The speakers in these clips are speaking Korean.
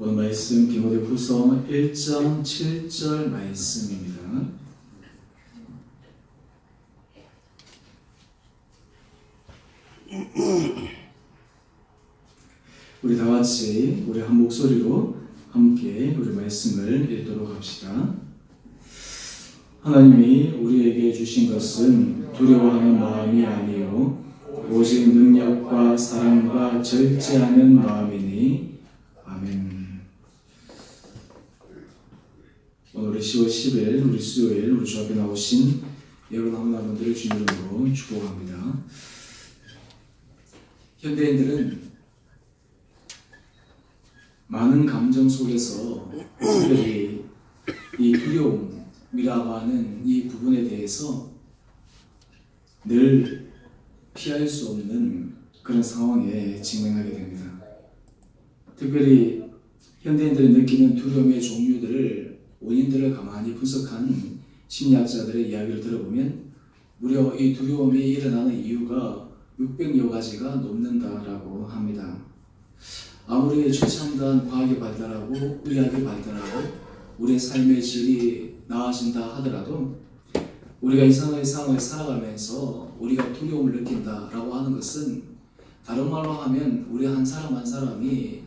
오늘 말씀 디모데후서 1장 7절 말씀입니다. 우리 다 같이 우리 한 목소리로 함께 우리 말씀을 읽도록 합시다. 하나님이 우리에게 주신 것은 두려워하는 마음이 아니요 오직 능력과 사랑과 절제하는 마음이니. 아멘. 오늘 우리 10월 10일 우리 수요일 우리 주 앞에 나오신 여러분 하나님들을 주님 이름으로 축복합니다. 현대인들은 많은 감정 속에서 특별히 이 두려움이라고 하는 이 부분에 대해서 늘 피할 수 없는 그런 상황에 직면하게 됩니다. 특별히 현대인들이 느끼는 두려움의 종류들을 원인들을 가만히 분석한 심리학자들의 이야기를 들어보면 무려 이 두려움이 일어나는 이유가 600여 가지가 넘는다라고 합니다. 아무리 최첨단 과학이 발달하고 의학이 발달하고 우리의 삶의 질이 나아진다 하더라도 우리가 이 세상을 살아가면서 우리가 두려움을 느낀다라고 하는 것은 다른 말로 하면 우리 한 사람 한 사람이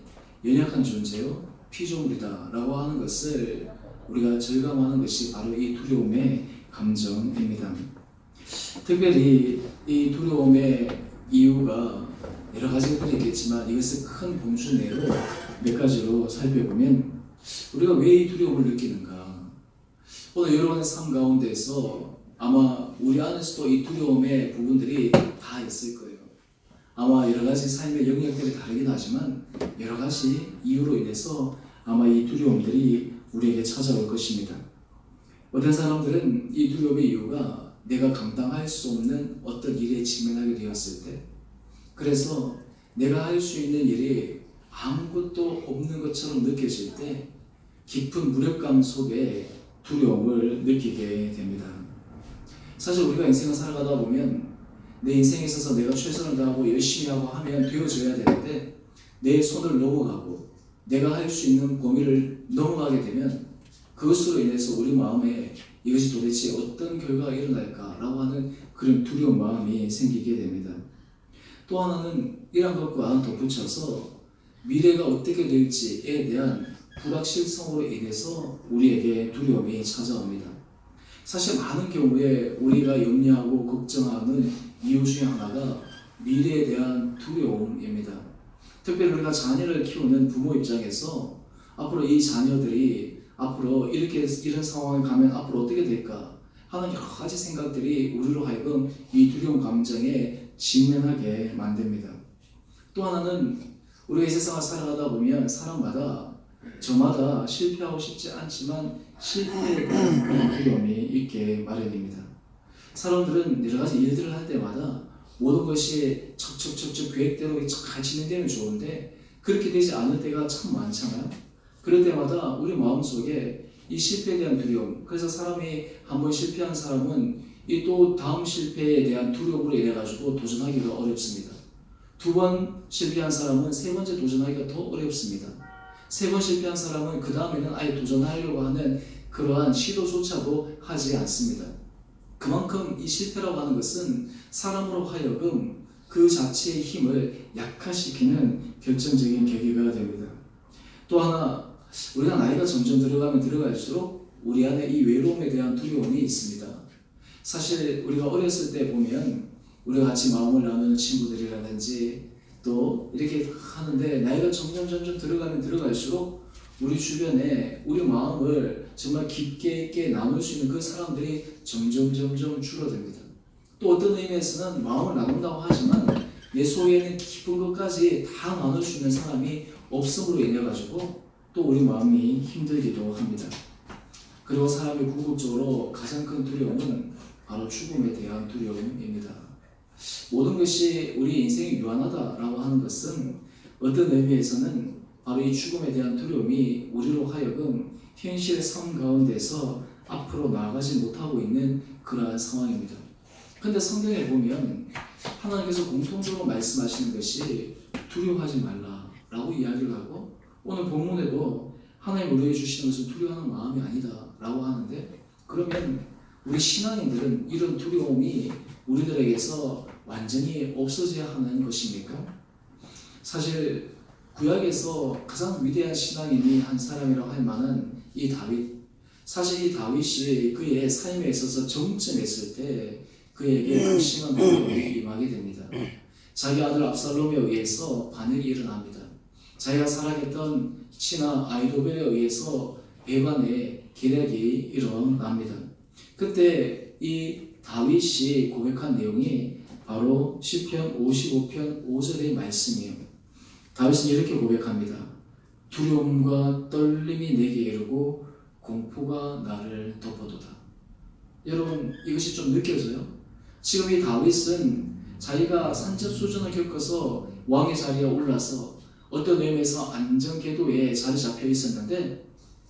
연약한 존재요 피조물이다라고 하는 것을 우리가 절감하는 것이 바로 이 두려움의 감정입니다. 특별히 이 두려움의 이유가 여러 가지들이 있겠지만 이것을 큰 범주 내로 몇 가지로 살펴보면 우리가 왜 이 두려움을 느끼는가? 오늘 여러분의 삶 가운데서 아마 우리 안에서도 이 두려움의 부분들이 다 있을 거예요. 아마 여러 가지 삶의 영역들이 다르긴 하지만 여러 가지 이유로 인해서 아마 이 두려움들이 우리에게 찾아올 것입니다. 어떤 사람들은 이 두려움의 이유가 내가 감당할 수 없는 어떤 일에 직면하게 되었을 때, 그래서 내가 할 수 있는 일이 아무것도 없는 것처럼 느껴질 때 깊은 무력감 속에 두려움을 느끼게 됩니다. 사실 우리가 인생을 살아가다 보면 내 인생에 있어서 내가 최선을 다하고 열심히 하고 하면 되어져야 되는데 내 손을 넘어가고 내가 할 수 있는 범위를 넘어가게 되면 그것으로 인해서 우리 마음에 이것이 도대체 어떤 결과가 일어날까라고 하는 그런 두려운 마음이 생기게 됩니다. 또 하나는 이런 것과 덧붙여서 미래가 어떻게 될지에 대한 불확실성으로 인해서 우리에게 두려움이 찾아옵니다. 사실 많은 경우에 우리가 염려하고 걱정하는 이유 중에 하나가 미래에 대한 두려움입니다. 특별히 우리가 자녀를 키우는 부모 입장에서 앞으로 이 자녀들이 앞으로 이런 상황에 가면 앞으로 어떻게 될까 하는 여러 가지 생각들이 우리로 하여금 이 두려움 감정에 직면하게 만듭니다. 또 하나는 우리가 이 세상을 살아가다 보면 사람마다 저마다 실패하고 싶지 않지만 실패에 대한 그런 두려움이 있게 마련입니다. 사람들은 여러 가지 일들을 할 때마다 모든 것이 척척척척 계획대로 잘 진행되면 좋은데 그렇게 되지 않을 때가 참 많잖아요. 그럴 때마다 우리 마음속에 이 실패에 대한 두려움, 그래서 사람이 한번 실패한 사람은 이 또 다음 실패에 대한 두려움으로 인해 가지고 도전하기가 어렵습니다. 2번 실패한 사람은 3번째 도전하기가 더 어렵습니다. 3번 실패한 사람은 그 다음에는 아예 도전하려고 하는 그러한 시도조차도 하지 않습니다. 그만큼 이 실패라고 하는 것은 사람으로 하여금 그 자체의 힘을 약화시키는 결정적인 계기가 됩니다. 또 하나, 우리가 나이가 점점 들어가면 들어갈수록 우리 안에 이 외로움에 대한 두려움이 있습니다. 사실 우리가 어렸을 때 보면 우리가 같이 마음을 나누는 친구들이라든지 또 이렇게 하는데 나이가 점점 들어가면 들어갈수록 우리 주변에 우리 마음을 정말 깊게 있게 나눌 수 있는 그 사람들이 점점 줄어듭니다. 또 어떤 의미에서는 마음을 나눈다고 하지만 내 속에는 깊은 것까지 다 나눌 수 있는 사람이 없음으로 인해 가지고 또 우리 마음이 힘들기도 합니다. 그리고 사람의 궁극적으로 가장 큰 두려움은 바로 죽음에 대한 두려움입니다. 모든 것이 우리 인생이 유한하다라고 하는 것은 어떤 의미에서는 바로 이 죽음에 대한 두려움이 우리로 하여금 현실의 삶 가운데서 앞으로 나아가지 못하고 있는 그러한 상황입니다. 그런데 성경에 보면 하나님께서 공통적으로 말씀하시는 것이 두려워하지 말라라고 이야기를 하고 오늘 본문에도 하나님 우리에게 주시는 것은 두려워하는 마음이 아니다 라고 하는데, 그러면 우리 신앙인들은 이런 두려움이 우리들에게서 완전히 없어져야 하는 것입니까? 사실 구약에서 가장 위대한 신앙인이 한 사람이라고 할 만한 이 다윗, 사실 이 다윗이 그의 삶에 있어서 정점했을 때 그에게 극심한 두려움이 임하게 됩니다. 자기 아들 압살롬에 의해서 반역이 일어납니다. 자기가 사랑했던 친아 아이도벨에 의해서 배반의 계략이 일어납니다. 그때 이 다윗이 고백한 내용이 바로 시편 55편 5절의 말씀이에요. 다윗은 이렇게 고백합니다. 두려움과 떨림이 내게 이르고 공포가 나를 덮어도다. 여러분, 이것이 좀 느껴져요? 지금 이 다윗은 자기가 산전수전을 겪어서 왕의 자리에 올라서 어떤 의미에서 안전궤도에 자리 잡혀 있었는데,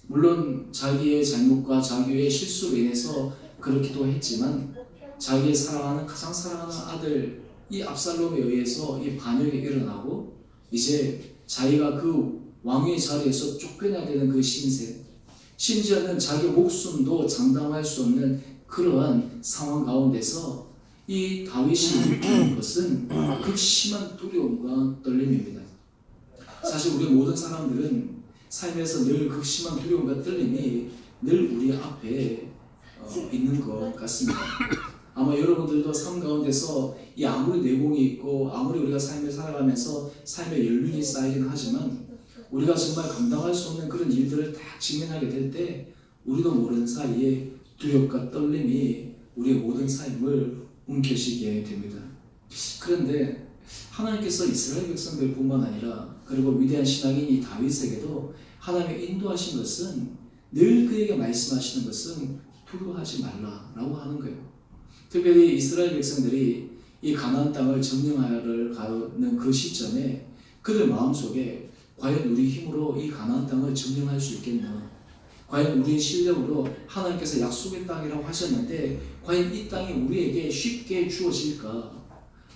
물론 자기의 잘못과 자기의 실수로 인해서 그렇기도 했지만 자기의 사랑하는, 가장 사랑하는 아들 이 압살롬에 의해서 이 반역이 일어나고 이제 자기가 그 왕의 자리에서 쫓겨나야 되는 그 신세, 심지어는 자기 목숨도 장담할 수 없는 그러한 상황 가운데서 이 다윗이 느끼는 것은 극심한 두려움과 떨림입니다. 사실 우리 모든 사람들은 삶에서 늘 극심한 두려움과 떨림이 늘 우리 앞에 있는 것 같습니다. 아마 여러분들도 삶 가운데서 이 아무리 내공이 있고 아무리 우리가 삶을 살아가면서 삶의 연륜이 쌓이긴 하지만 우리가 정말 감당할 수 없는 그런 일들을 다 직면하게 될 때 우리도 모르는 사이에 두려움과 떨림이 우리의 모든 삶을 움켜쥐게 됩니다. 그런데 하나님께서 이스라엘 백성들 뿐만 아니라 그리고 위대한 신앙인 이 다윗에게도 하나님의 인도하신 것은 늘 그에게 말씀하시는 것은 두려워하지 말라라고 하는 거예요. 특별히 이스라엘 백성들이 이 가나안 땅을 점령하러 가는 그 시점에 그들 마음속에 과연 우리 힘으로 이 가나안 땅을 점령할 수 있겠나? 과연 우리의 실력으로 하나님께서 약속의 땅이라고 하셨는데 과연 이 땅이 우리에게 쉽게 주어질까?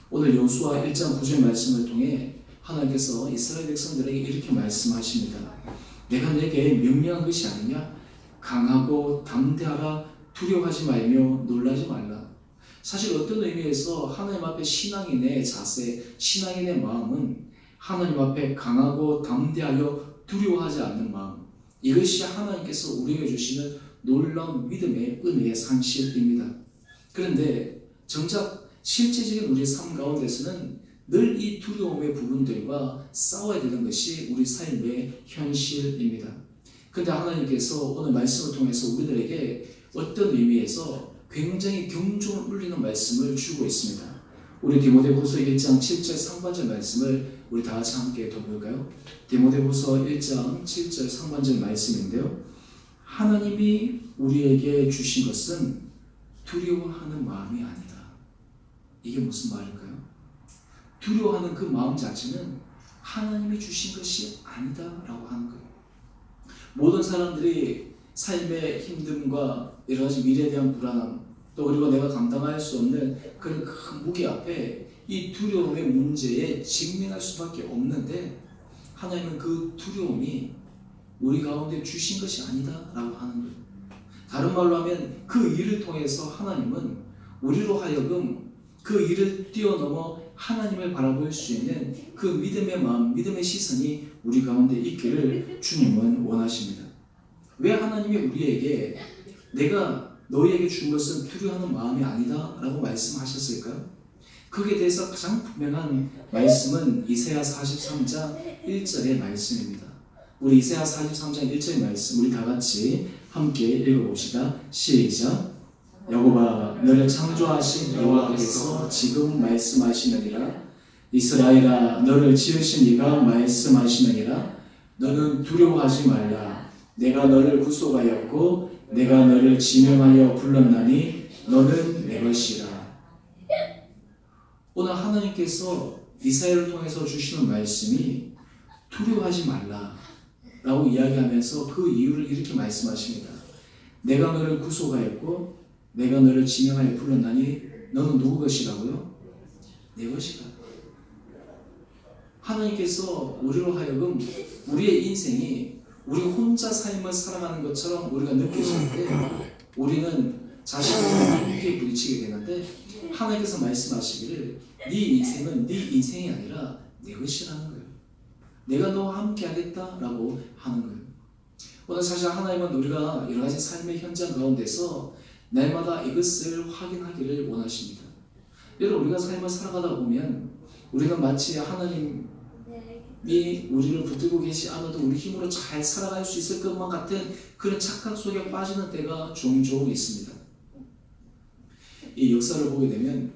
오늘 여호수아 1장 9절 말씀을 통해 하나님께서 이스라엘 백성들에게 이렇게 말씀하십니다. 내가 내게 명령한 것이 아니냐? 강하고 담대하라. 두려워하지 말며 놀라지 말라. 사실 어떤 의미에서 하나님 앞에 신앙인의 자세, 신앙인의 마음은 하나님 앞에 강하고 담대하여 두려워하지 않는 마음, 이것이 하나님께서 우리에게 주시는 놀라운 믿음의 은혜의 상실입니다. 그런데 정작 실제적인 우리 삶 가운데서는 늘 이 두려움의 부분들과 싸워야 되는 것이 우리 삶의 현실입니다. 그런데 하나님께서 오늘 말씀을 통해서 우리들에게 어떤 의미에서 굉장히 경종을 울리는 말씀을 주고 있습니다. 우리 디모데후서 1장 7절 상반절 말씀을 우리 다 같이 함께 읽어볼까요? 디모데후서 1장 7절 상반절 말씀인데요. 하나님이 우리에게 주신 것은 두려워하는 마음이 아니다. 이게 무슨 말일까요? 두려워하는 그 마음 자체는 하나님이 주신 것이 아니다 라고 하는 거예요. 모든 사람들이 삶의 힘듦과 여러 가지 미래에 대한 불안함, 또 그리고 내가 감당할 수 없는 그런 큰 무게 앞에 이 두려움의 문제에 직면할 수밖에 없는데 하나님은 그 두려움이 우리 가운데 주신 것이 아니다 라고 하는 거예요. 다른 말로 하면 그 일을 통해서 하나님은 우리로 하여금 그 일을 뛰어넘어 하나님을 바라볼 수 있는 그 믿음의 마음, 믿음의 시선이 우리 가운데 있기를 주님은 원하십니다. 왜 하나님이 우리에게 내가 너희에게 준 것은 두려워하는 마음이 아니다 라고 말씀하셨을까요? 거기에 대해서 가장 분명한 말씀은 이사야 43장 1절의 말씀입니다. 우리 이사야 43장 1절의 말씀 우리 다 같이 함께 읽어봅시다. 시작. 야곱아, 너를 창조하신 여호와께서 지금 말씀하시느니라. 이스라엘아, 너를 지으신 이가 말씀하시느니라. 너는 두려워하지 말라. 내가 너를 구속하였고 내가 너를 지명하여 불렀나니 너는 내 것이라. 오늘 하나님께서 이사야를 통해서 주시는 말씀이 두려워하지 말라 라고 이야기하면서 그 이유를 이렇게 말씀하십니다. 내가 너를 구속하였고 내가 너를 지명하여 불렀나니 너는 누구 것이라고요? 내 것이다. 하나님께서 우리로 하여금 우리의 인생이 우리 혼자 삶을 살아가는 것처럼 우리가 느껴질 때 우리는 자신을 함께 부딪히게 되는데, 하나님께서 말씀하시기를 네 인생은 네 인생이 아니라 내 것이라는 거예요. 내가 너와 함께 하겠다라고 하는 거예요. 오늘 사실 하나님은 우리가 여러 가지 삶의 현장 가운데서 날마다 이것을 확인하기를 원하십니다. 여러분, 우리가 삶을 살아가다 보면 우리가 마치 하나님이 우리를 붙들고 계시 않아도 우리 힘으로 잘 살아갈 수 있을 것만 같은 그런 착각 속에 빠지는 때가 종종 있습니다. 이 역사를 보게 되면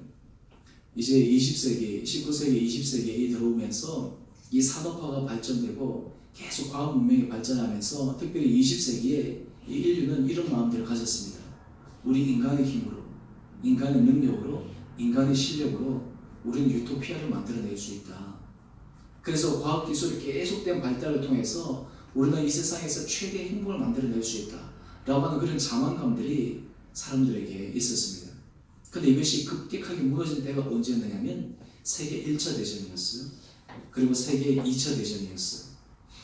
이제 20세기, 19세기, 20세기에 들어오면서 이 산업화가 발전되고 계속 과학 문명이 발전하면서 특별히 20세기에 이 인류는 이런 마음들을 가졌습니다. 우리 인간의 힘으로, 인간의 능력으로, 인간의 실력으로 우리는 유토피아를 만들어낼 수 있다. 그래서 과학기술의 계속된 발달을 통해서 우리는 이 세상에서 최대의 행복을 만들어낼 수 있다 라고 하는 그런 자만감들이 사람들에게 있었습니다. 근데 이것이 급격하게 무너진 때가 언제였느냐면 세계 1차 대전이었어요. 그리고 세계 2차 대전이었어요.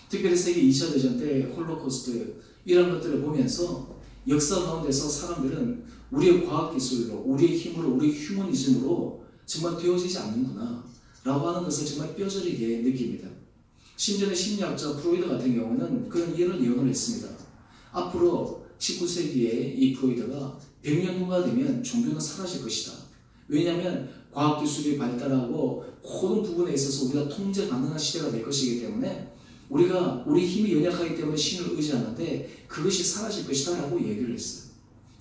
특별히 세계 2차 대전 때 홀로코스트 이런 것들을 보면서 역사 가운데서 사람들은 우리의 과학기술로, 우리의 힘으로, 우리의 휴머니즘으로 정말 되어지지 않는구나 라고 하는 것을 정말 뼈저리게 느낍니다. 심지어는 심리학자 프로이드 같은 경우는 그런 이런 예언을 했습니다. 앞으로 19세기에 이 프로이드가 100년 후가 되면 종교는 사라질 것이다. 왜냐하면 과학기술이 발달하고 모든 부분에 있어서 우리가 통제 가능한 시대가 될 것이기 때문에 우리가 우리 힘이 연약하기 때문에 신을 의지하는데 그것이 사라질 것이다 라고 얘기를 했어요.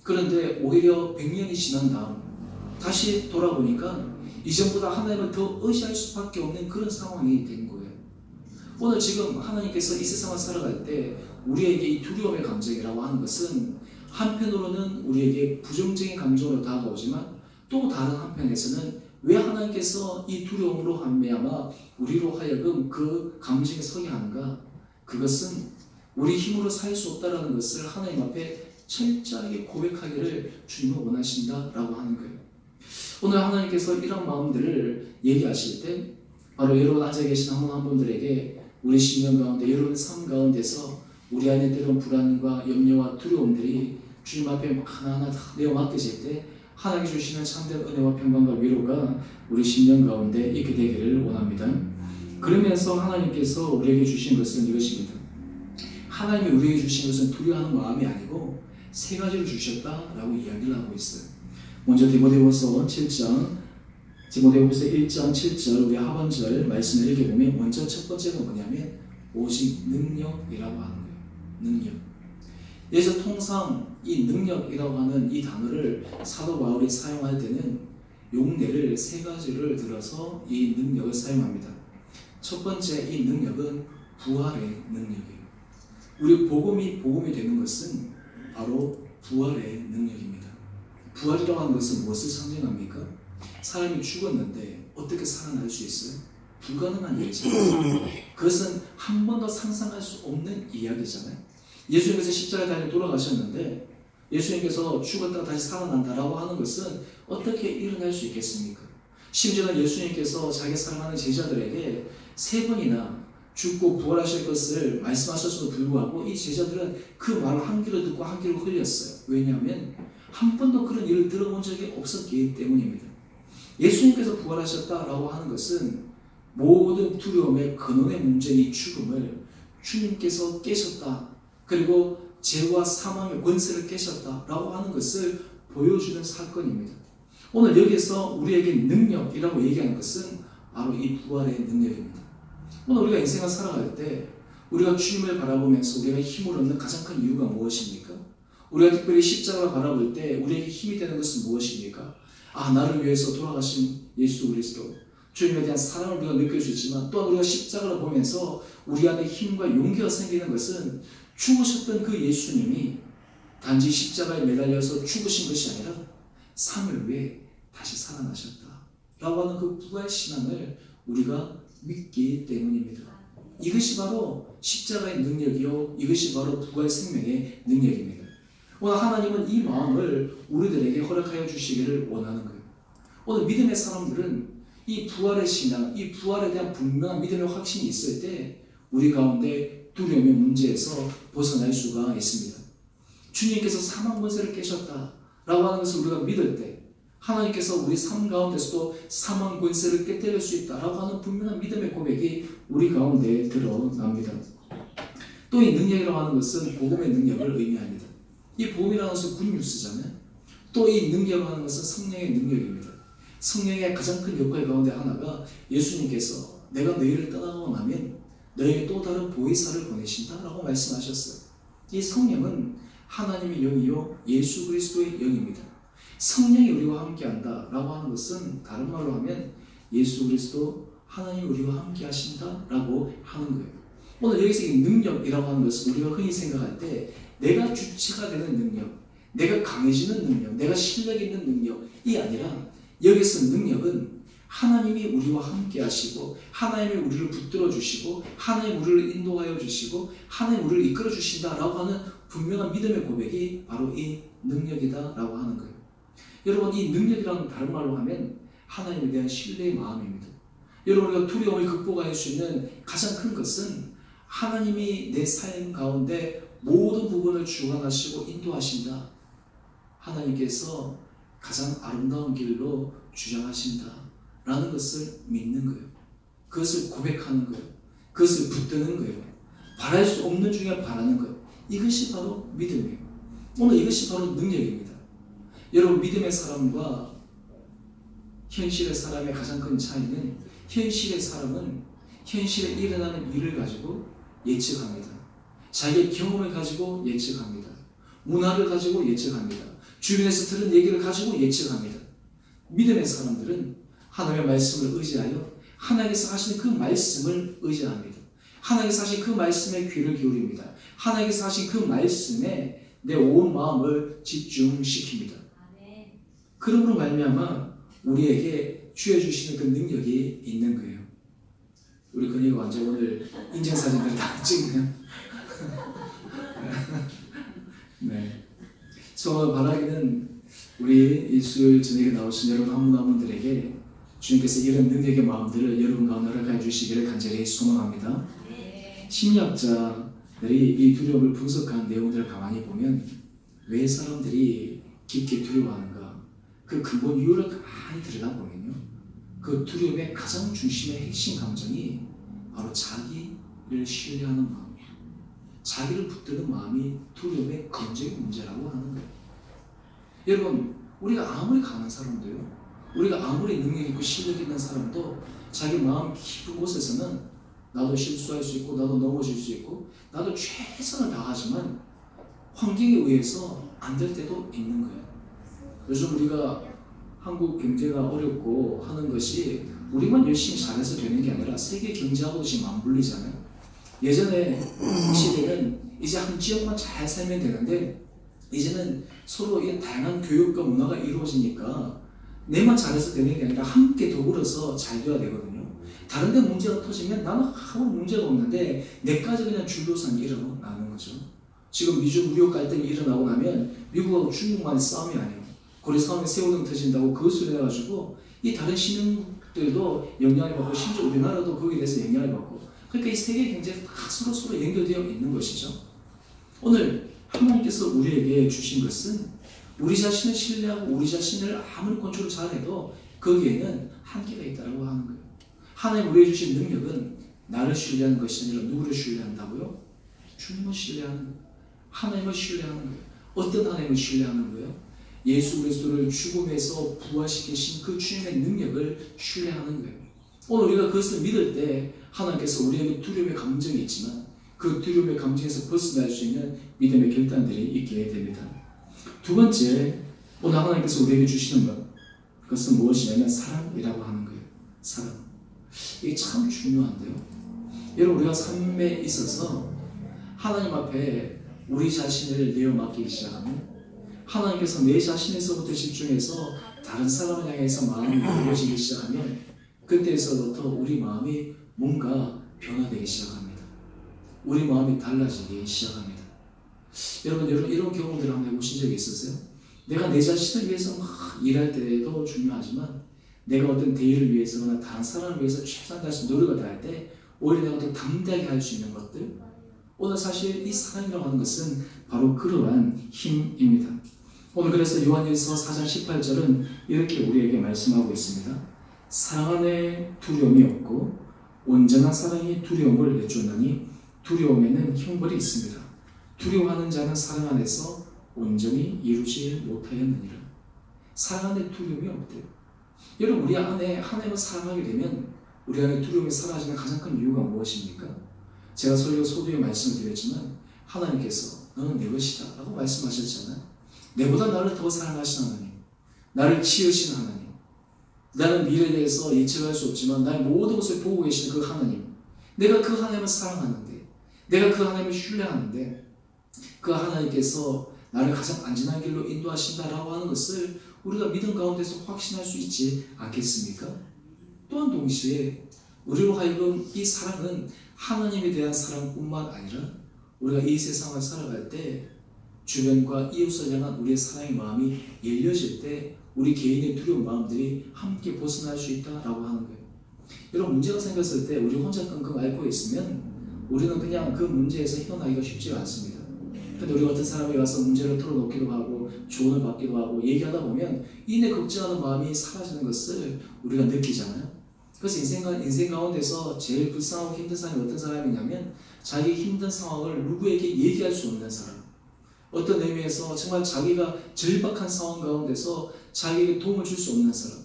그런데 오히려 100년이 지난 다음 다시 돌아보니까 이전보다 하나님을 더 의지할 수밖에 없는 그런 상황이 된 거예요. 오늘 지금 하나님께서 이 세상을 살아갈 때 우리에게 이 두려움의 감정이라고 하는 것은 한편으로는 우리에게 부정적인 감정으로 다가오지만 또 다른 한편에서는 왜 하나님께서 이 두려움으로 말미암아 우리로 하여금 그 감정에 서게 하는가? 그것은 우리 힘으로 살 수 없다라는 것을 하나님 앞에 철저하게 고백하기를 주님은 원하신다라고 하는 거예요. 오늘 하나님께서 이런 마음들을 얘기하실 때 바로 여러분 앉아 계신 한 분들에게 우리 심령 가운데 여러분의 삶 가운데서 우리 안에 때론 불안과 염려와 두려움들이 주님 앞에 하나하나 다 내어 맡겨질 때 하나님 주시는 참된 은혜와 평강과 위로가 우리 심령 가운데 있게 되기를 원합니다. 그러면서 하나님께서 우리에게 주신 것은 이것입니다. 하나님이 우리에게 주신 것은 두려워하는 마음이 아니고 세 가지를 주셨다라고 이야기를 하고 있어요. 먼저 디모데후서 7장, 디모데후서 1장 7절 우리 하반절 말씀을 읽어보면 먼저 첫 번째가 뭐냐면 오직 능력이라고 하는 거예요. 능력. 여기서 통상 이 능력이라고 하는 이 단어를 사도 바울이 사용할 때는 용례를 세 가지를 들어서 이 능력을 사용합니다. 첫 번째 이 능력은 부활의 능력이에요. 우리 복음이 되는 것은 바로 부활의 능력입니다. 부활이라고 하는 것은 무엇을 상징합니까? 사람이 죽었는데 어떻게 살아날 수 있어요? 불가능한 일이잖아요. 그것은 한 번도 상상할 수 없는 이야기잖아요. 예수님께서 십자가에 달려 돌아가셨는데 예수님께서 죽었다가 다시 살아난다라고 하는 것은 어떻게 일어날 수 있겠습니까? 심지어는 예수님께서 자기 사랑하는 제자들에게 3번이나 죽고 부활하실 것을 말씀하셨음에도 불구하고 이 제자들은 그 말을 한 귀로 듣고 한 귀로 흘렸어요. 왜냐하면 한 번도 그런 일을 들어본 적이 없었기 때문입니다. 예수님께서 부활하셨다라고 하는 것은 모든 두려움의 근원의 문제인 이 죽음을 주님께서 깨셨다. 그리고 죄와 사망의 권세를 깨셨다라고 하는 것을 보여주는 사건입니다. 오늘 여기서 우리에게 능력이라고 얘기하는 것은 바로 이 부활의 능력입니다. 오늘 우리가 인생을 살아갈 때 우리가 주님을 바라보면서 우리가 힘을 얻는 가장 큰 이유가 무엇입니까? 우리가 특별히 십자가를 바라볼 때 우리에게 힘이 되는 것은 무엇입니까? 나를 위해서 돌아가신 예수 그리스도, 주님에 대한 사랑을 우리가 느낄 수 있지만 또한 우리가 십자가를 보면서 우리 안에 힘과 용기가 생기는 것은 죽으셨던 그 예수님이 단지 십자가에 매달려서 죽으신 것이 아니라 3일 후에 다시 살아나셨다 라고 하는 그 부활신앙을 우리가 믿기 때문입니다. 이것이 바로 십자가의 능력이요, 이것이 바로 부활 생명의 능력입니다. 오늘 하나님은 이 마음을 우리들에게 허락하여 주시기를 원하는 거예요. 오늘 믿음의 사람들은 이 부활의 신앙, 이 부활에 대한 분명한 믿음의 확신이 있을 때 우리 가운데 두려움의 문제에서 벗어날 수가 있습니다. 주님께서 사망 권세를 깨셨다라고 하는 것을 우리가 믿을 때 하나님께서 우리 삶 가운데서도 사망 권세를 깨뜨릴 수 있다라고 하는 분명한 믿음의 고백이 우리 가운데 드러납니다. 또 이 능력이라고 하는 것은 복음의 능력을 의미합니다. 이 복음이라는 것은 굿뉴스잖아요. 또 이 능력이라고 하는 것은 성령의 능력입니다. 성령의 가장 큰 역할 가운데 하나가 예수님께서 내가 너희를 떠나고 나면 너희에게 또 다른 보혜사를 보내신다라고 말씀하셨어요. 이 성령은 하나님의 영이요 예수 그리스도의 영입니다. 성령이 우리와 함께한다라고 하는 것은 다른 말로 하면 예수 그리스도 하나님 우리와 함께 하신다라고 하는 거예요. 오늘 여기서 이 능력이라고 하는 것은 우리가 흔히 생각할 때 내가 주체가 되는 능력, 내가 강해지는 능력, 내가 실력 있는 능력이 아니라 여기서 능력은 하나님이 우리와 함께 하시고 하나님이 우리를 붙들어 주시고 하나님이 우리를 인도하여 주시고 하나님이 우리를 이끌어 주신다라고 하는 분명한 믿음의 고백이 바로 이 능력이다라고 하는 거예요. 여러분, 이 능력이라는 다른 말로 하면 하나님에 대한 신뢰의 마음입니다. 여러분, 우리가 두려움을 극복할 수 있는 가장 큰 것은 하나님이 내 삶 가운데 모든 부분을 주관하시고 인도하신다. 하나님께서 가장 아름다운 길로 주장하신다라는 것을 믿는 거예요. 그것을 고백하는 거예요. 그것을 붙드는 거예요. 바랄 수 없는 중에 바라는 거예요. 이것이 바로 믿음이에요. 오늘 이것이 바로 능력입니다. 여러분, 믿음의 사람과 현실의 사람의 가장 큰 차이는 현실의 사람은 현실에 일어나는 일을 가지고 예측합니다. 자기의 경험을 가지고 예측합니다. 문화를 가지고 예측합니다. 주변에서 들은 얘기를 가지고 예측합니다. 믿음의 사람들은 하나님의 말씀을 의지하여 하나님께서 하시는 그 말씀을 의지합니다. 하나님께서 하신 그 말씀에 귀를 기울입니다. 하나님께서 하신 그 말씀에 내 온 마음을 집중시킵니다. 그러므로 말미암아 우리에게 주어주시는 그 능력이 있는 거예요. 우리 근이가 완전 오늘 인증사진들 다 찍네요. 네. 저 바라기는 우리 이 수요일 저녁에 나오신 여러분 한 분 한 분들에게 주님께서 이런 능력의 마음들을 여러분 가운데 허락해 주시기를 간절히 소망합니다. 심리학자들이 이 두려움을 분석한 내용들을 가만히 보면 왜 사람들이 깊게 두려워하는가 그 근본 이유를 가만히 들여다보면요, 그 두려움의 가장 중심의 핵심 감정이 바로 자기를 신뢰하는 마음이에요. 자기를 붙드는 마음이 두려움의 근저의 문제라고 하는 거예요. 여러분, 우리가 아무리 강한 사람도요, 우리가 아무리 능력 있고 실력 있는 사람도 자기 마음 깊은 곳에서는 나도 실수할 수 있고 나도 넘어질 수 있고 나도 최선을 다하지만 환경에 의해서 안 될 때도 있는 거예요. 요즘 우리가 한국 경제가 어렵고 하는 것이 우리만 열심히 잘해서 되는 게 아니라 세계 경제하고도 지금 맞물리잖아요. 예전에 시대는 이제 한 지역만 잘 살면 되는데 이제는 서로 이 다양한 교육과 문화가 이루어지니까 내만 잘해서 되는 게 아니라 함께 더불어서 잘 돼야 되거든요. 다른 데 문제가 터지면 나는 아무런 문제가 없는데 내까지 그냥 줄도산이 일어나는 거죠. 지금 미중 무역 갈등이 일어나고 나면 미국하고 중국만의 싸움이 아니에요. 고리 싸움에 새우등 터진다고 그것을 해가지고 이 다른 시민들도 영향을 받고 심지어 우리나라도 거기에 대해서 영향을 받고, 그러니까 이 세계 경제가 다 서로 연결되어 있는 것이죠. 오늘 하나님께서 우리에게 주신 것은 우리 자신을 신뢰하고 우리 자신을 아무리 컨트롤 잘해도 거기에는 한계가 있다고 하는 거예요. 하나님 우리에게 주신 능력은 나를 신뢰하는 것이 아니라 누구를 신뢰한다고요? 주님을 신뢰하는 거예요. 하나님을 신뢰하는 거예요. 어떤 하나님을 신뢰하는 거예요? 예수 그리스도를 죽음에서 부활시키신 그 주님의 능력을 신뢰하는 거예요. 오늘 우리가 그것을 믿을 때 하나님께서 우리에게 두려움의 감정이 있지만 그 두려움의 감정에서 벗어날 수 있는 믿음의 결단들이 있게 됩니다. 두 번째, 오늘 하나님께서 우리에게 주시는 것, 그것은 무엇이냐면 사랑이라고 하는 거예요. 사랑. 이게 참 중요한데요. 여러분, 우리가 삶에 있어서 하나님 앞에 우리 자신을 내어 맡기기 시작하면 하나님께서 내 자신에서부터 집중해서 다른 사람을 향해서 마음이 넓어지기 시작하면 그때에서부터 우리 마음이 뭔가 변화되기 시작합니다. 우리 마음이 달라지기 시작합니다. 여러분 이런 경험들을 한번 해보신 적이 있으세요? 내가 내 자신을 위해서 막 일할 때도 중요하지만 내가 어떤 대의를 위해서나 다른 사람을 위해서 최선을 다해서 노력을 다할 때 오히려 내가 더 담대하게 할 수 있는 것들, 오늘 사실 이 사랑이라고 하는 것은 바로 그러한 힘입니다. 오늘 그래서 요한일서 4장 18절은 이렇게 우리에게 말씀하고 있습니다. 사랑 안에 두려움이 없고 온전한 사랑이 두려움을 내쫓나니 두려움에는 형벌이 있습니다. 두려워하는 자는 사랑 안에서 온전히 이루지 못하였느니라. 사랑 안에 두려움이 없대요. 여러분, 우리 안에 하나님을 사랑하게 되면 우리 안에 두려움이 사라지는 가장 큰 이유가 무엇입니까? 제가 설교 소두에 말씀을 드렸지만 하나님께서 너는 내 것이다 라고 말씀하셨잖아요. 내보다 나를 더 사랑하신 하나님, 나를 지으신 하나님, 나는 미래에 대해서 예측할 수 없지만 나의 모든 것을 보고 계시는 그 하나님, 내가 그 하나님을 사랑하는데, 내가 그 하나님을 신뢰하는데 그 하나님께서 나를 가장 안전한 길로 인도하신다라고 하는 것을 우리가 믿음 가운데서 확신할 수 있지 않겠습니까? 또한 동시에 우리로 하여금 이 사랑은 하나님에 대한 사랑뿐만 아니라 우리가 이 세상을 살아갈 때 주변과 이웃을 향한 우리의 사랑의 마음이 열려질 때 우리 개인의 두려운 마음들이 함께 벗어날 수 있다라고 하는 거예요. 이런 문제가 생겼을 때 우리 혼자 끙끙 앓고 있으면 우리는 그냥 그 문제에서 헤어나기가 쉽지가 않습니다. 근데 우리가 어떤 사람이 와서 문제를 털어놓기도 하고 조언을 받기도 하고 얘기하다 보면 이내 걱정하는 마음이 사라지는 것을 우리가 느끼잖아요. 그래서 인생 가운데서 제일 불쌍하고 힘든 사람이 어떤 사람이냐면 자기 힘든 상황을 누구에게 얘기할 수 없는 사람, 어떤 의미에서 정말 자기가 절박한 상황 가운데서 자기에게 도움을 줄 수 없는 사람.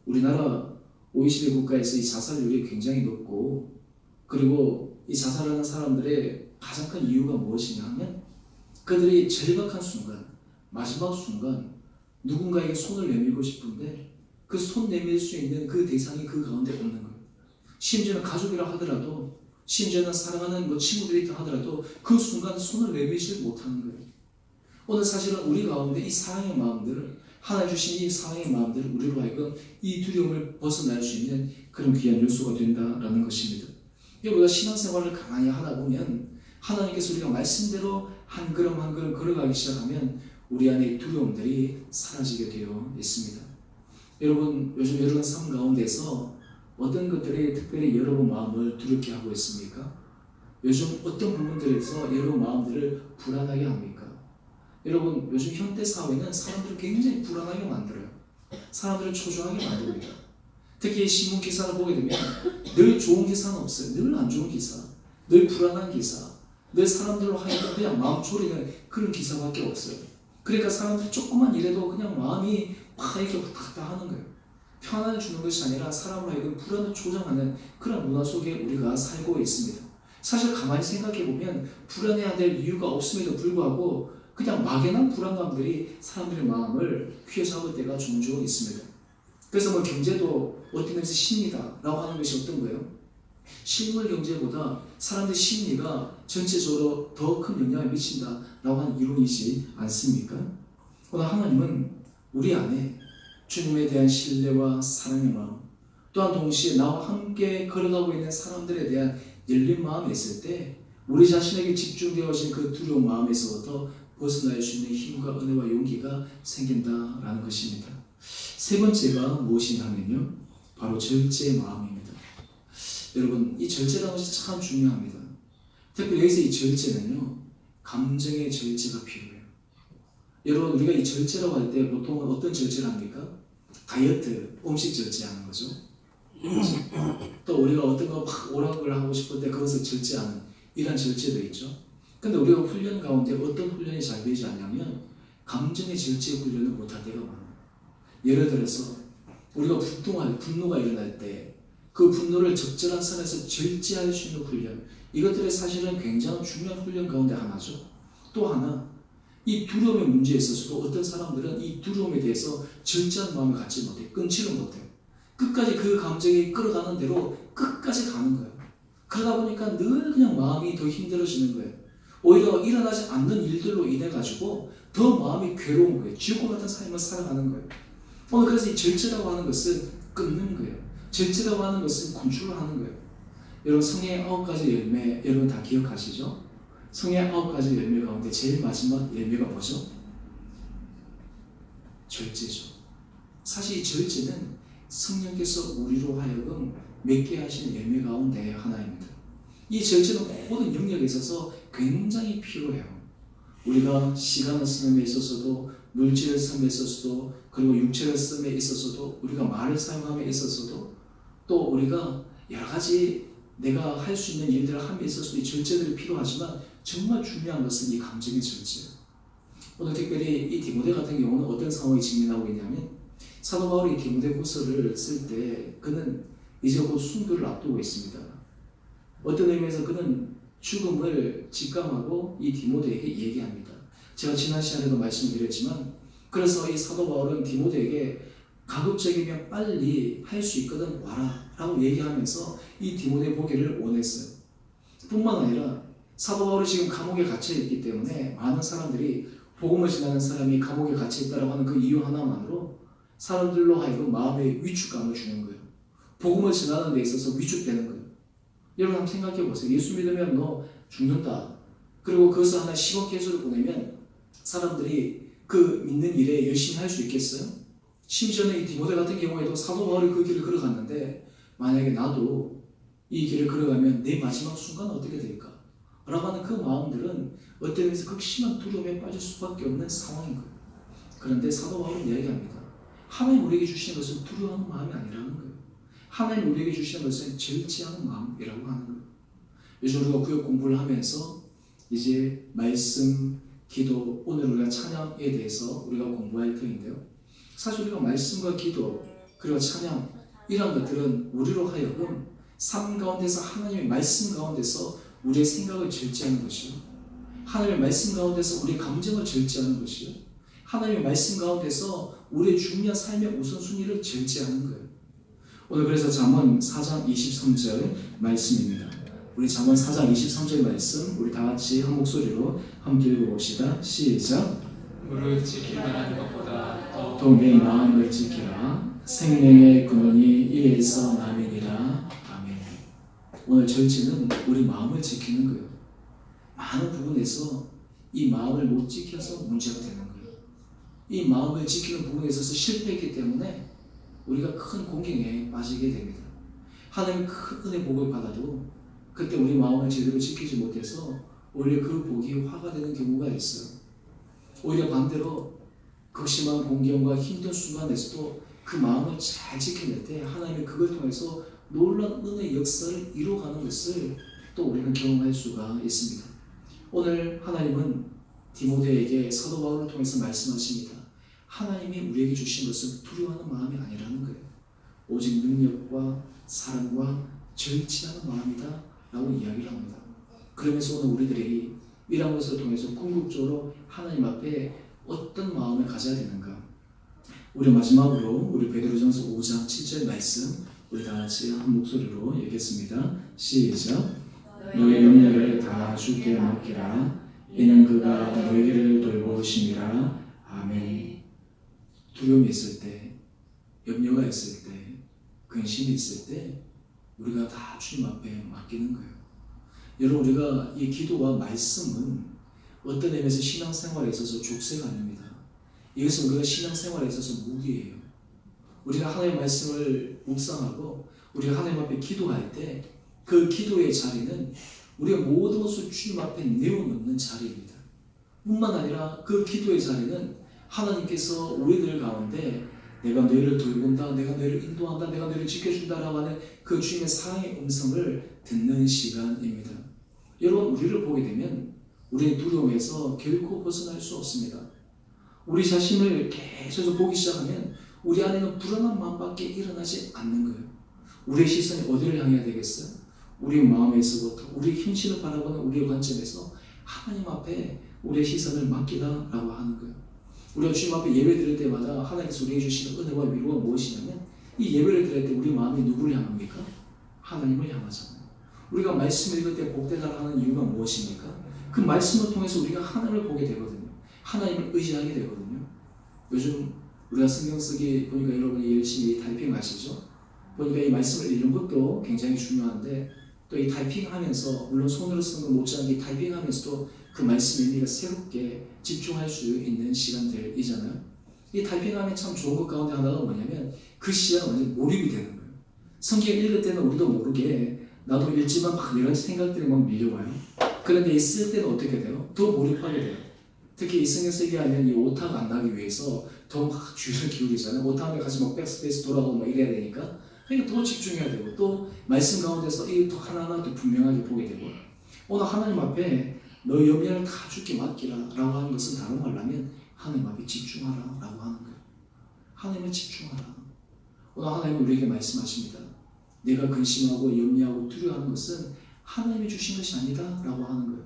우리나라 OECD 국가에서 이 자살률이 굉장히 높고, 그리고 이 자살하는 사람들의 가장 큰 이유가 무엇이냐 하면 그들이 절박한 순간, 마지막 순간 누군가에게 손을 내밀고 싶은데 그 손 내밀 수 있는 그 대상이 그 가운데 없는 거예요. 심지어는 가족이라 하더라도, 심지어는 사랑하는 친구들이 있다 하더라도 그 순간 손을 내밀지 못하는 거예요. 오늘 사실은 우리 가운데 이 사랑의 마음들을, 하나님 주신 이 사랑의 마음들을 우리로 하여금 이 두려움을 벗어날 수 있는 그런 귀한 요소가 된다라는 것입니다. 우리가 신앙생활을 가만히 하다 보면 하나님께서 우리가 말씀대로 한 걸음 한 걸음 걸어가기 시작하면 우리 안에 두려움들이 사라지게 되어 있습니다. 여러분, 요즘 여러분 삶 가운데서 어떤 것들이 특별히 여러분 마음을 두렵게 하고 있습니까? 요즘 어떤 부분들에서 여러분 마음들을 불안하게 합니까? 여러분, 요즘 현대 사회는 사람들을 굉장히 불안하게 만들어요. 사람들을 초조하게 만듭니다. 특히 신문 기사를 보게 되면 늘 좋은 기사는 없어요. 늘 안 좋은 기사, 늘 불안한 기사, 늘 사람들로 하여금 그냥 마음 졸이는 그런 기사밖에 없어요. 그러니까 사람들이 조금만 일해도 그냥 마음이 막 이렇게 왔다 하는 거예요. 평안을 주는 것이 아니라 사람을 하여금 불안을 조장하는 그런 문화 속에 우리가 살고 있습니다. 사실 가만히 생각해 보면 불안해야 될 이유가 없음에도 불구하고 그냥 막연한 불안감들이 사람들의 마음을 휘어잡을 때가 종종 있습니다. 그래서 경제도 어떤 면에서 심리다라고 하는 것이 어떤 거예요? 실물 경제보다 사람들의 심리가 전체적으로 더 큰 영향을 미친다라고 하는 이론이지 않습니까? 그러나 하나님은 우리 안에 주님에 대한 신뢰와 사랑의 마음, 또한 동시에 나와 함께 걸어가고 있는 사람들에 대한 열린 마음이 있을 때 우리 자신에게 집중되어진 그 두려운 마음에서부터 벗어날 수 있는 힘과 은혜와 용기가 생긴다라는 것입니다. 세 번째가 무엇이냐 하면요, 바로 절제의 마음입니다. 여러분, 이 절제라는 것이 참 중요합니다. 특히 여기서 이 절제는요, 감정의 절제가 필요해요. 여러분, 우리가 이 절제라고 할 때 보통은 어떤 절제를 합니까? 다이어트, 음식 절제하는 거죠. 또 우리가 어떤 거 막 오락을 하고 싶을 때 그것을 절제하는 이런 절제도 있죠. 근데 우리가 훈련 가운데 어떤 훈련이 잘 되지 않냐면 감정의 절제 훈련을 못할 때가 많아요. 예를 들어서 우리가 분노가 일어날 때 그 분노를 적절한 선에서 절제할 수 있는 훈련, 이것들이 사실은 굉장히 중요한 훈련 가운데 하나죠. 또 하나, 이 두려움의 문제에 있어서도 어떤 사람들은 이 두려움에 대해서 절제한 마음을 갖지 못해요. 끊지를 못해요. 끝까지 그 감정이 끌어가는 대로 끝까지 가는 거예요. 그러다 보니까 늘 그냥 마음이 더 힘들어지는 거예요. 오히려 일어나지 않는 일들로 인해 가지고 더 마음이 괴로운 거예요. 지옥과 같은 삶을 살아가는 거예요. 오늘 그래서 이 절제라고 하는 것은 끊는 거예요. 절제라고 하는 것은 컨트롤하는 거예요. 여러분, 성의 9가지 열매 여러분 다 기억하시죠? 성의 9가지 열매 가운데 제일 마지막 열매가 뭐죠? 절제죠. 사실 이 절제는 성령께서 우리로 하여금 맺게 하시는 열매 가운데 하나입니다. 이 절제는 모든 영역에 있어서 굉장히 필요해요. 우리가 시간을 쓰는 데 있어서도, 물질을 쓰는 데 있어서도, 그리고 육체를 쓰는 데 있어서도, 우리가 말을 사용함에 있어서도, 또 우리가 여러 가지 내가 할 수 있는 일들을 함에 있어서도 이 절제들이 필요하지만 정말 중요한 것은 이 감정의 절제예요. 오늘 특별히 이 디모데 같은 경우는 어떤 상황이 직면하고 있냐면, 사도 바울이 디모데후서를 쓸 때 그는 이제 곧 순교를 앞두고 있습니다. 어떤 의미에서 그는 죽음을 직감하고 이 디모데에게 얘기합니다. 제가 지난 시간에도 말씀드렸지만, 그래서 이 사도 바울은 디모데에게 가급적이면 빨리 할 수 있거든 와라 라고 얘기하면서 이 디모데 보기를 원했어요. 뿐만 아니라 사도 바울이 지금 감옥에 갇혀 있기 때문에 많은 사람들이 복음을 전하는 사람이 감옥에 갇혀 있다고 하는 그 이유 하나만으로 사람들로 하여금 마음의 위축감을 주는 거예요. 복음을 전하는 데 있어서 위축되는 거예요. 여러분 한번 생각해 보세요. 예수 믿으면 너 죽는다. 그리고 그것을 하나 10억 개수를 보내면 사람들이 그 믿는 일에 열심히 할 수 있겠어요? 심지어는 이 디모데 같은 경우에도 사도 바울이 그 길을 걸어갔는데, 만약에 나도 이 길을 걸어가면 내 마지막 순간은 어떻게 될까? 라고 하는 그 마음들은 어떤 의미에서 극심한 두려움에 빠질 수밖에 없는 상황인 거예요. 그런데 사도 바울은 이야기합니다. 하나님 우리에게 주시는 것은 두려워하는 마음이 아니라는 거예요. 하나님 우리에게 주시는 것은 절제하는 마음이라고 하는 거예요. 요즘 우리가 구역 공부를 하면서 이제 말씀, 기도, 오늘 우리가 찬양에 대해서 우리가 공부할 터인데요. 사실 우리가 말씀과 기도, 그리고 찬양 이런 것들은 우리로 하여금 삶 가운데서 하나님의 말씀 가운데서 우리의 생각을 절제하는 것이요, 하나님의 말씀 가운데서 우리의 감정을 절제하는 것이요, 하나님의 말씀 가운데서 우리의 중요한 삶의 우선순위를 절제하는 거예요. 오늘 그래서 잠언 4장 23절 말씀입니다. 우리 잠언 4장 23절 말씀 우리 다 같이 한 목소리로 함께 읽어봅시다. 시작. 무릇 지키라는 것보다 더 내 마음을 지키라. 생명의 근원이 이에서 남이니라. 아멘. 오늘 절제는 우리 마음을 지키는 거예요. 많은 부분에서 이 마음을 못 지켜서 문제가 되는 거예요. 이 마음을 지키는 부분에 있어서 실패했기 때문에 우리가 큰 공경에 빠지게 됩니다. 하나님 큰 은혜 복을 받아도 그때 우리 마음을 제대로 지키지 못해서 오히려 그 복이 화가 되는 경우가 있어요. 오히려 반대로 극심한 공경과 힘든 순간에서도 그 마음을 잘 지켜낼 때 하나님이 그걸 통해서 놀라운 은혜의 역사를 이루어가는 것을 또 우리는 경험할 수가 있습니다. 오늘 하나님은 디모데에게 사도 바울을 통해서 말씀하십니다. 하나님이 우리에게 주신 것은 두려워하는 마음이 아니라는 거예요. 오직 능력과 사랑과 절제하는 마음이다 라고 이야기를 합니다. 그러면서 오늘 우리들이 이런 것을 통해서 궁극적으로 하나님 앞에 어떤 마음을 가져야 되는가? 우리 마지막으로 우리 베드로전서 5장 7절 말씀 우리 다 같이 한 목소리로 읽겠습니다. 시작. 너의 염려를 다 주께 맡기라. 이는 그가 너희를 돌보심이라. 아멘. 두려움이 있을 때, 염려가 있을 때, 근심이 있을 때 우리가 다 주님 앞에 맡기는 거예요. 여러분, 우리가 이 기도와 말씀은 어떤 의미에서 신앙생활에 있어서 족쇄가 아닙니다. 이것은 우리가 신앙생활에 있어서 무기예요. 우리가 하나님의 말씀을 묵상하고 우리가 하나님 앞에 기도할 때 그 기도의 자리는 우리가 모든 것을 주님 앞에 내어놓는 자리입니다. 뿐만 아니라 그 기도의 자리는 하나님께서 우리들 가운데 내가 너희를 돌본다, 내가 너희를 인도한다, 내가 너희를 지켜준다라고 하는 그 주님의 사랑의 음성을 듣는 시간입니다. 여러분, 우리를 보게 되면 우리의 두려움에서 결코 벗어날 수 없습니다. 우리 자신을 계속 보기 시작하면 우리 안에는 불안한 마음밖에 일어나지 않는 거예요. 우리의 시선이 어디를 향해야 되겠어요? 우리 마음에서부터 우리 현실을 바라보는 우리의 관점에서 하나님 앞에 우리의 시선을 맡기다라고 하는 거예요. 우리가 주님 앞에 예배 드릴 때마다 하나님께서 우리에게 주시는 은혜와 위로가 무엇이냐면, 이 예배를 드릴 때 우리 마음이 누구를 향합니까? 하나님을 향하잖아요. 우리가 말씀을 읽을 때 복되다라 하는 이유가 무엇입니까? 그 말씀을 통해서 우리가 하나님을 보게 되거든요. 하나님을 의지하게 되거든요. 요즘 우리가 성경 쓰기 보니까 여러분이 열심히 타이핑하시죠? 보니까 이 말씀을 읽는 것도 굉장히 중요한데, 또 이 타이핑하면서 물론 손으로 쓰는 것 못지않게 타이핑하면서도 그 말씀의 의미가 새롭게 집중할 수 있는 시간들이잖아요. 이 달팽이감이 참 좋은 것 가운데 하나가 뭐냐면 그 시야가 완전 몰입이 되는 거예요. 성경 읽을 때는 우리도 모르게 나도 읽지만 막 여러 가지 생각들이 막 밀려와요. 그런데 이 쓸 때는 어떻게 돼요? 더 몰입하게 돼요. 특히 이 성경 쓰기 하면 이 오타가 안 나기 위해서 더 막 주의를 기울이잖아요. 오타하면 같이 막 백스페이스 돌아가고 막 이래야 되니까 그러니까 더 집중해야 되고 또 말씀 가운데서 이 또 하나하나 또 분명하게 보게 되고 오늘 하나님 앞에 너의 염려를 다 주께 맡기라 라고 하는 것은 다른 말로 하면 하나님 앞에 집중하라 라고 하는 거예요. 하나님을 집중하라. 오늘 하나님은 우리에게 말씀하십니다. 내가 근심하고 염려하고 두려워하는 것은 하나님이 주신 것이 아니다 라고 하는 거예요.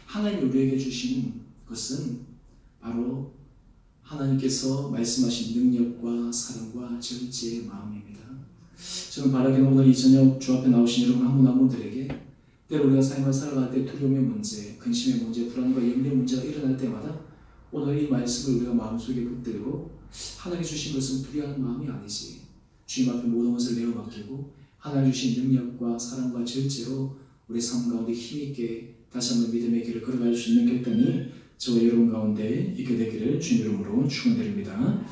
하나님이 우리에게 주신 것은 바로 하나님께서 말씀하신 능력과 사랑과 절제의 마음입니다. 저는 바라기는 오늘 이 저녁 주 앞에 나오신 여러분 한 분 한 분들에게 때로 우리가 삶을 살아갈 때 두려움의 문제, 근심의 문제, 불안과 염려의 문제가 일어날 때마다 오늘 이 말씀을 우리가 마음속에 붙들고 하나님이 주신 것은 두려워하는 마음이 아니지. 주님 앞에 모든 것을 내어 맡기고 하나님 주신 능력과 사랑과 절제로 우리 삶 가운데 힘있게 다시 한번 믿음의 길을 걸어갈 수 있는 결단이 저와 여러분 가운데 있게 되기를 주님 이름으로 축원드립니다.